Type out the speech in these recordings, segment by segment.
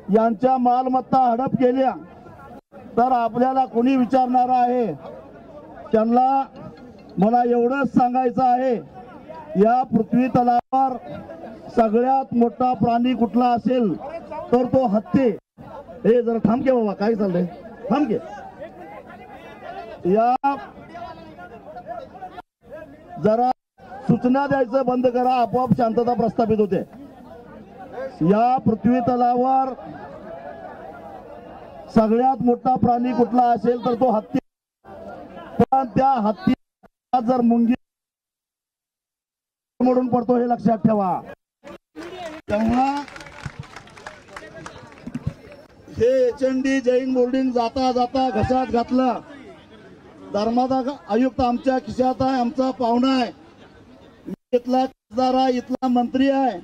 यांच्या मालमत्ता हडप केल्या तर आपल्याला कोणी विचारणार आहे? त्यांना मला एवढंच सांगायचं आहे, या पृथ्वी तलावर सगळ्यात मोठा प्राणी कुठला असेल तर तो हत्ती. हे जरा थांब के बाबा, काय चाललंय, थांब के. या जरा सूचना द्यायचं बंद करा, आपोआप शांतता प्रस्थापित होते. या पृथ्वी तलावर सगळ्यात मोठा प्राणी कुठला असेल तर तो हत्ती. पण त्या हत्ती जर मुंगी मोडून पडतो हे लक्षात ठेवा. तेव्हा हे HND जैन बोर्डिंग जाता जाता घशात घातलं. धर्मादा आयुक्त आमच्या खिशात आहे, आमचा पाहुणा आहे, इथला खासदार आहे, इथला मंत्री आहे.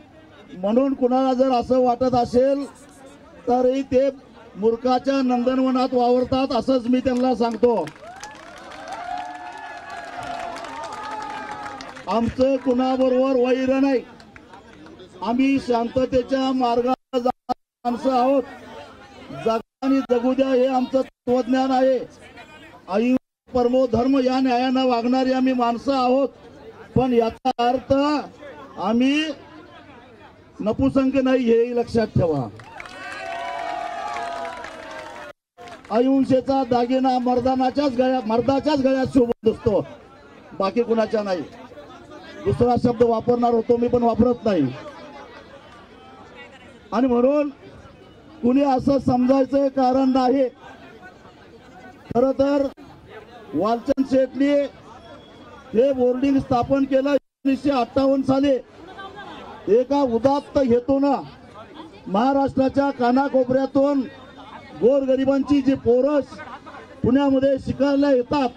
म्हणून कुणाला जर असं वाटत असेल तरी ते मूर्खाच्या नंदनवनात वावरतात असंच मी त्यांना सांगतो. आमचं कुणाबरोबर वैर नाही. आम्ही शांततेच्या मार्गाने जाणारी माणसं आहोत. जगाने जगू द्या हे आमचं तत्वज्ञान आहे. आई परमो धर्म या न्यायानं वागणारी आम्ही माणसं आहोत. पण याचा अर्थ आम्ही नपुसंक नाही हे लक्षात ठेवा. अहिंसेचा दागिना मर्दाच्याच गळ्यात शोभत असतो, बाकी कुणाच्या नाही. दुसरा शब्द वापरणार होतो मी पण वापरत नाही. आणि म्हणून कुणी असं समजायचं कारण नाही. खर तर वालचंद शेटने हे बोर्डिंग स्थापन केलं 1958 साली. एका उदात्त हेतूनं महाराष्ट्राच्या कानाकोपऱ्यातून गोरगरिबांची जी पोरं पुण्यामध्ये शिकायला येतात,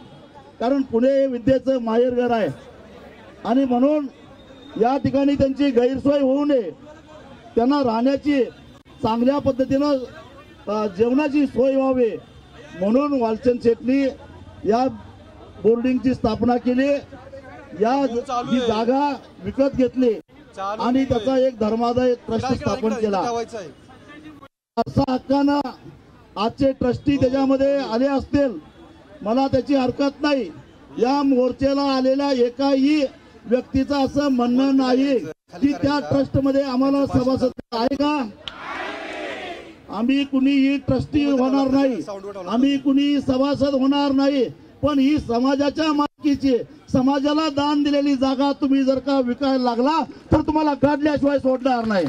कारण पुणे हे विद्येचं माहेरघर आहे. आणि म्हणून या ठिकाणी त्यांची गैरसोय होऊ नये, त्यांना राहण्याची चांगल्या पद्धतीनं जेवणाची सोय व्हावी म्हणून वालचंद शेटनी या बोर्डिंगची स्थापना केली. ही जागा विकत घेतली आणि त्याचा एक धर्मादाय ट्रस्ट स्थापन केला. असा हक्कानं आजचे ट्रस्टी त्याच्यामध्ये आले असतील, मला त्याची हरकत नाही. या मोर्चेला आलेल्या एकाही व्यक्तीचं असं म्हणणं नाही की त्या ट्रस्ट मध्ये आम्हाला सभासद आहे का. आम्ही कुणीही ट्रस्टी होणार नाही, आम्ही कुणी सभासद होणार नाही. पण ही समाजाच्या मालकीची, समाजाला दान दिलेली जागा तुम्ही जर का विकायला लागला तर तुम्हाला काढल्याशिवाय सोडणार नाही.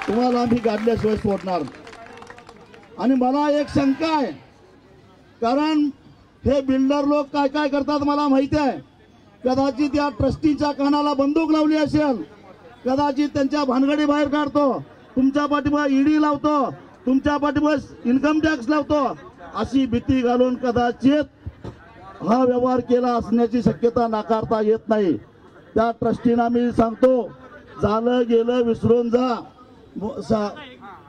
तुम्हाला आम्ही काढल्याशिवाय सोडणार. आणि मला एक शंका आहे, कारण हे बिल्डर लोक काय काय करतात मला माहिती आहे. कदाचित या ट्रस्टीच्या कानाला बंदूक लावली असेल, कदाचित त्यांच्या भानगडी बाहेर काढतो, तुमच्या पाठीमागे ईडी लावतो, तुमच्या पाठीमागे इन्कम टॅक्स लावतो, अशी भीती घालून कदाचित हा व्यवहार केला असण्याची शक्यता नाकारता येत नाही. त्या ट्रस्टीना मी सांगतो, झालं गेलं विसरून जा.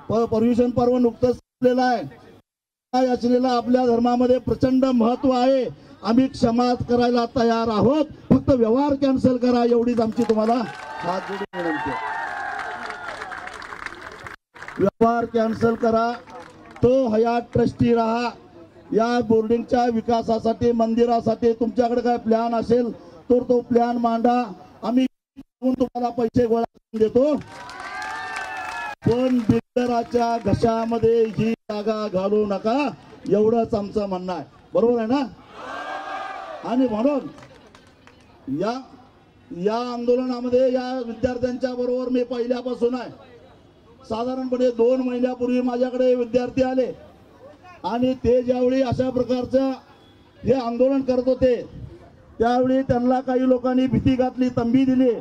पर्युषण पर्व नुकतंच झालेलं आहे. याचनेला आपल्या धर्मामध्ये प्रचंड महत्व आहे. आम्ही क्षमा करायला तयार आहोत, फक्त व्यवहार कॅन्सल करा एवढीच आमची तुम्हाला हात जोडून विनंती. व्यवहार कॅन्सल करा, तो हयात ट्रस्टी राहा. या बोर्डिंगच्या विकासासाठी, मंदिरासाठी तुमच्याकडे काय प्लॅन असेल तर तो प्लॅन मांडा, आम्ही तुम्हाला पैसे गोळा करून देतो. पण बिल्डराच्या घशामध्ये ही जागा घालू नका एवढंच आमचं म्हणणं आहे. बरोबर आहे ना. आणि म्हणून या आंदोलनामध्ये या विद्यार्थ्यांच्या बरोबर मी पहिल्यापासून आहे. साधारणपणे 2 महिन्यापूर्वी माझ्याकडे विद्यार्थी आले आणि ते ज्यावेळी अशा प्रकारचं हे आंदोलन करत होते त्यावेळी त्यांना काही लोकांनी भीती घातली, तंबी दिली.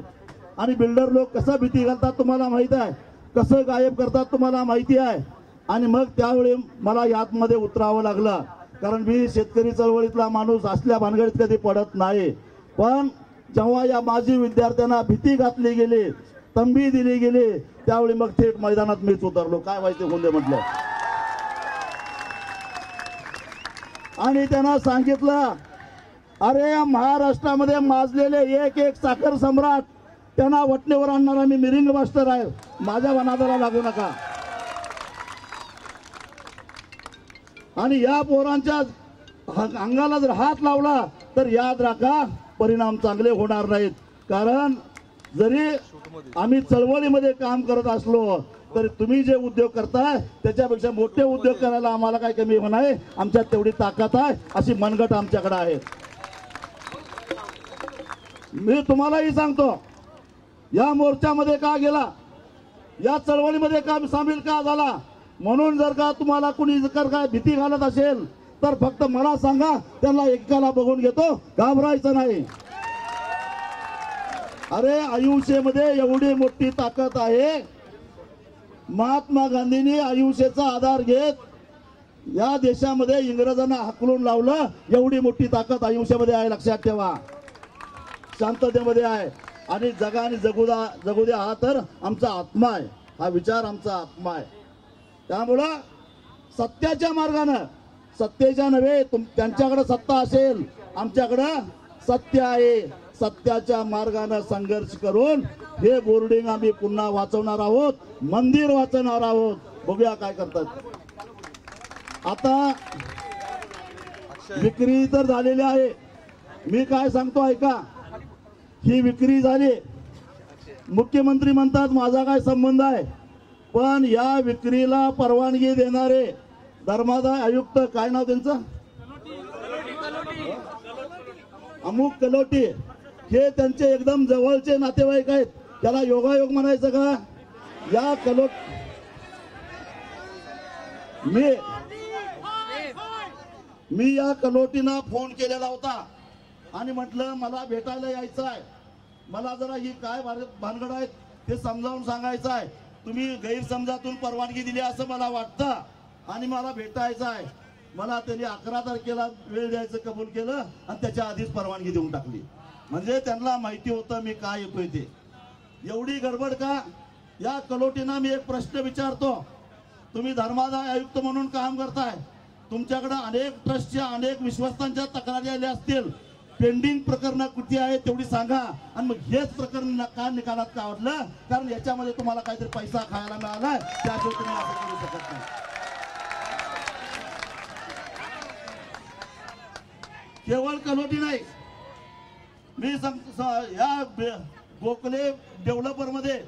आणि बिल्डर लोक कसं भीती घालतात तुम्हाला माहित आहे, कसं गायब करतात तुम्हाला माहिती आहे. आणि मग त्यावेळी मला यातमध्ये उतरावं लागलं, कारण मी शेतकरी चळवळीतला माणूस असल्या भानगडीत कधी पडत नाही. पण जेव्हा या माजी विद्यार्थ्यांना भीती घातली गेली, तंबी दिली गेली, त्यावेळी मग थेट मैदानात मीच उतरलो. काय व्हायचे होते म्हटलं. आणि त्यांना सांगितलं, अरे या महाराष्ट्रामध्ये माजलेले एक साखर सम्राट त्यांना वटणीवर आणणारा मी मिरिंग मास्टर आहे. माझ्या वनादाला लागू नका. आणि या पोरांच्या अंगाला जर हात लावला तर याद राखा परिणाम चांगले होणार नाहीत. कारण जरी आम्ही चळवळीमध्ये काम करत असलो तरी तुम्ही जे उद्योग करताय त्याच्यापेक्षा मोठे उद्योग करायला आम्हाला काय कमी होणार आहे. आमच्यात तेवढी ताकद आहे, अशी मनगट आमच्याकडे आहे. मी तुम्हालाही सांगतो, या मोर्चामध्ये का गेला, या चळवळीमध्ये का सामील का झाला, म्हणून जर का तुम्हाला कुणी जर का भीती घालत असेल तर फक्त मला सांगा, त्यांना एकाला बघून घेतो, घाबरायचं नाही. अरे आयुष्यामध्ये एवढी मोठी ताकद आहे. महात्मा गांधींनी आयुष्याचा आधार घेत या देशामध्ये इंग्रजांना हाकलून लावलं. एवढी मोठी ताकद आयुष्यामध्ये आहे, लक्षात ठेवा. शांततेमध्ये आहे. आणि जगाने जगू द्या हा तर आमचा आत्मा आहे, हा विचार आमचा आत्मा आहे. त्यामुळं सत्याच्या मार्गानं, सत्तेच्या नव्हे, त्यांच्याकडे सत्ता असेल, आमच्याकडं सत्य आहे. सत्याच्या मार्गाने संघर्ष करून हे बोर्डिंग आम्ही पुन्हा वाचवणार आहोत, मंदिर वाचवणार आहोत. बघूया काय करतात. आता विक्री तर झालेली आहे. मी काय सांगतो ऐका, ही विक्री झाली. मुख्यमंत्री म्हणतात माझा काय संबंध आहे, पण या विक्रीला परवानगी देणारे धर्मादाय आयुक्त, काय नाव त्यांचं, अमुक कलोटी, हे त्यांचे एकदम जवळचे नातेवाईक आहेत. त्याला योगायोग म्हणायचं का? या मी या कलोटीना फोन केलेला होता आणि म्हटलं मला भेटायला यायचं आहे, मला जरा ही काय भानगड आहेत ते समजावून सांगायचं आहे. तुम्ही गैरसमजातून परवानगी दिली असं मला वाटतं आणि मला भेटायचं आहे. मला त्यांनी 11 तारखेला वेळ द्यायचं कबूल केलं आणि त्याच्या आधीच परवानगी देऊन टाकली. म्हणजे त्यांना माहिती होतं मी काय येतोय ते. एवढी गडबड का? या कलोटींना मी एक प्रश्न विचारतो, तुम्ही धर्मादाय आयुक्त म्हणून काम करताय, तुमच्याकडे अनेक ट्रस्टच्या अनेक विश्वस्तांच्या तक्रारी आल्या असतील, पेंडिंग प्रकरण किती आहे तेवढी सांगा. आणि मग हेच प्रकरण का निकालात का आवडलं? कारण याच्यामध्ये तुम्हाला काहीतरी पैसा खायला मिळाला, त्याशिवाय तुम्ही असं करू शकत नाही. केवळ कलोटी नाही, मी या गोखले डेव्हलपर मध्ये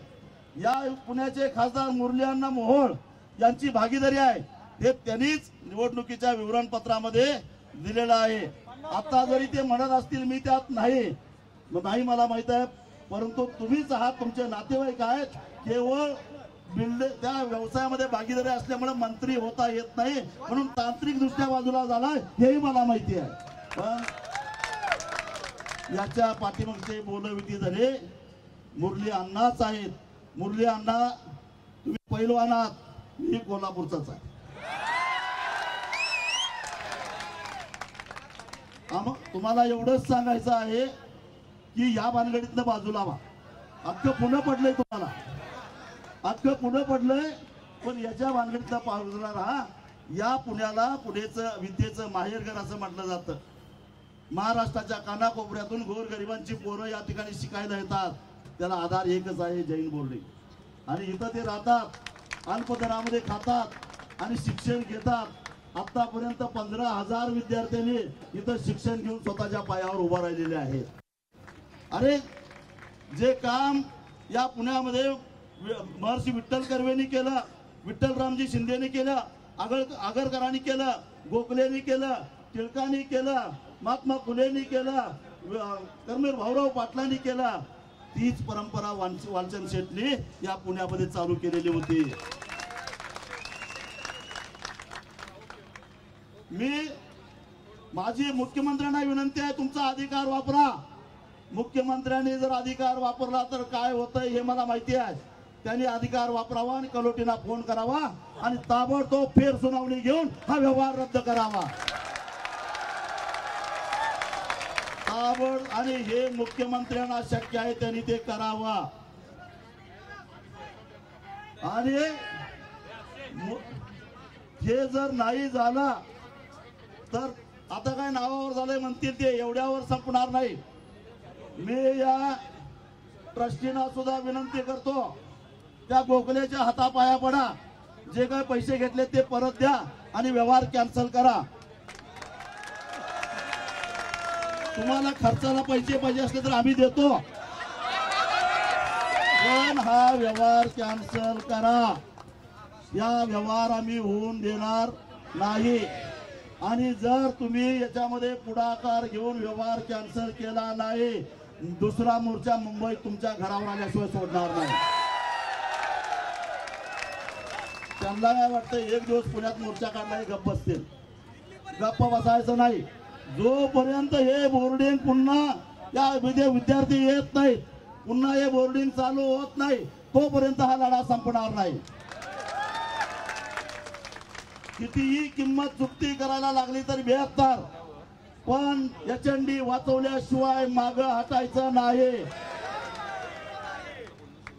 या पुण्याचे खासदार मुरली अण्णा मोहोळ यांची भागीदारी आहे. हे त्यांनीच निवडणुकीच्या विवरणपत्रामध्ये दिलेलं आहे. आता जरी ते म्हणत असतील मी त्यात नाही मला माहित आहे, परंतु तुम्हीच आहात, तुमचे नातेवाईक आहेत. केवळ त्या व्यवसायामध्ये भागीदारी असल्यामुळे मंत्री होता येत नाही, म्हणून तांत्रिक दृष्ट्या बाजूला झालाय हेही मला माहिती आहे. पण याच्या पाठीमागचे बोलविती झाले मुरली अण्णाच आहेत. मुरली अण्णा तुम्ही पैलवान आहात, मी कोल्हापूरचाच आहे. तुम्हाला एवढंच सांगायचं आहे की या भानगडीतनं बाजूला व्हा. अख्खं पुणे पडलंय तुम्हाला, अख्खं पुणे पडलंय, पण याच्या भानगडीतनं बाजूला राहा. या पुण्याला पुण्याचं विद्येचं माहेरघर असं म्हटलं जातं. महाराष्ट्राच्या कानाकोपऱ्यातून गोरगरिबांची पोरं या ठिकाणी शिकायला येतात. त्याला आधार एकच आहे, जैन बोर्डिंग. आणि इथं ते राहतात, अल्पदरामध्ये खातात आणि शिक्षण घेतात. आतापर्यंत 15,000 विद्यार्थ्यांनी इथं शिक्षण घेऊन स्वतःच्या पायावर उभा राहिलेले आहेत. अरे जे काम या पुण्यामध्ये महर्षी विठ्ठल कर्वेंनी केलं, विठ्ठलरामजी शिंदेनी केलं, आगरकरांनी केलं, गोखलेंनी केलं, टिळकांनी केलं, महात्मा फुलेंनी केलं, कर्मवीर भाऊराव पाटलांनी केलं, तीच परंपरा वालचंद शेटने या पुण्यामध्ये चालू केलेली होती. माझी मुख्यमंत्र्यांना विनंती आहे, तुमचा अधिकार वापरा. मुख्यमंत्र्यांनी जर अधिकार वापरला तर काय होतंय हे मला माहिती आहे. त्यांनी अधिकार वापरावा आणि कलोटीला फोन करावा आणि ताबडतोब फेर सुनावणी घेऊन हा व्यवहार रद्द करावा. आणि हे मुख्यमंत्र्यांना शक्य आहे त्यांनी ते करावा. आणि हे जर नाही झालं तर आता काय नावावर झालंय म्हणतील ते, एवढ्यावर संपणार नाही. मी या ट्रस्टींना सुद्धा विनंती करतो, त्या गोखलेच्या हातापाया पडा, जे काही पैसे घेतले ते परत द्या आणि व्यवहार कॅन्सल करा. तुम्हाला खर्चाला पैसे पाहिजे असले तर आम्ही देतो, पण हा व्यवहार कॅन्सल करा. या व्यवहार आम्ही होऊन देणार नाही. आणि जर तुम्ही याच्यामध्ये पुढाकार घेऊन व्यवहार कॅन्सल केला नाही, दुसरा मोर्चा मुंबईत तुमच्या घरावर आल्याशिवाय सोडणार नाही. त्यांना काय वाटतं, एक दिवस पुण्यात मोर्चा काढला गप्प बसतील. गप्प बसायचं नाही. जोपर्यंत हे बोर्डिंग पुन्हा या विद्यार्थी येत नाहीत, पुन्हा हे बोर्डिंग चालू होत नाही, तोपर्यंत हा लढा संपणार नाही. कितीही किंमत चुकती करायला लागली तरी बेहत्तर, पण एचएनडी वाचवल्याशिवाय माग हटायचं नाही.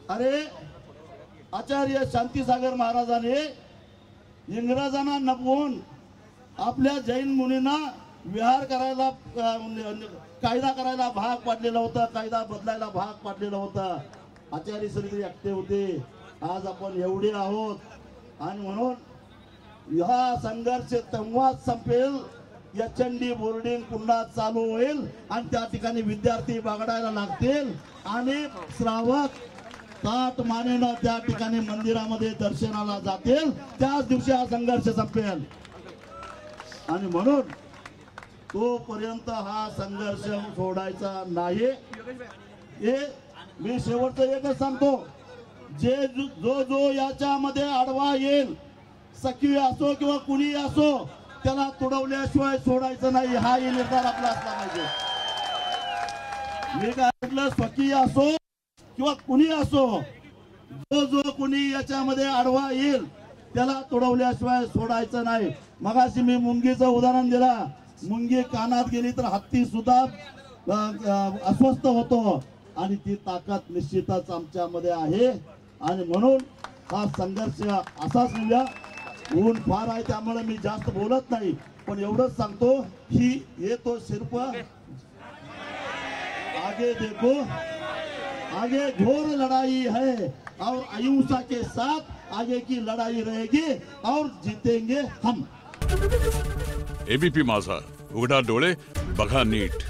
अरे आचार्य शांतीसागर महाराजांनी इंग्रजांना नपवून आपल्या जैन मुनींना विहार करायला, कायदा करायला भाग पाडलेला होता, कायदा बदलायला भाग पाडलेला होता. आचार्य श्री एकटे होते. आज आपण एवढे आहोत. आणि म्हणून हा संघर्ष तेव्हाच संपेल, एचएनडी बोर्डिंग पुन्हा चालू होईल आणि त्या ठिकाणी विद्यार्थी बागडायला लागतील आणि श्रावक ताट मानेनं त्या ठिकाणी मंदिरामध्ये दर्शनाला जातील. त्याच दिवशी हा संघर्ष संपेल. आणि म्हणून तोपर्यंत हा संघर्ष सोडायचा नाही. हे मी शेवटचं एकच सांगतो, जो याच्यामध्ये आडवा येईल, सखी असो किंवा कुणी असो, त्याला तुडवल्याशिवाय सोडायचं नाही. हा निर्धार आपला असला पाहिजे. मी काय म्हटलं, सखी असो किंवा कुणी असो, जो कुणी याच्यामध्ये आडवा येईल त्याला तुडवल्याशिवाय सोडायचं नाही. मगाशी मी मुंगीचं उदाहरण दिला. मुंगी कानात गेली तर हत्ती सुद्धा अस्वस्थ होतो आणि ती ताकद निश्चितच आमच्यामध्ये आहे. आणि म्हणून हा संघर्ष असाच नेऊया. ऊन फार आहे त्यामुळे मी जास्त बोलत नाही, पण एवढंच सांगतो ही ये तो सिर्फ आगे देखो, आगे घोर लड़ाई है और अहिंसा के साथ आगे की लड़ाई रहेगी और जीतेंगे हम. एबीपी माझा, उघडा डोळे बघा नीट.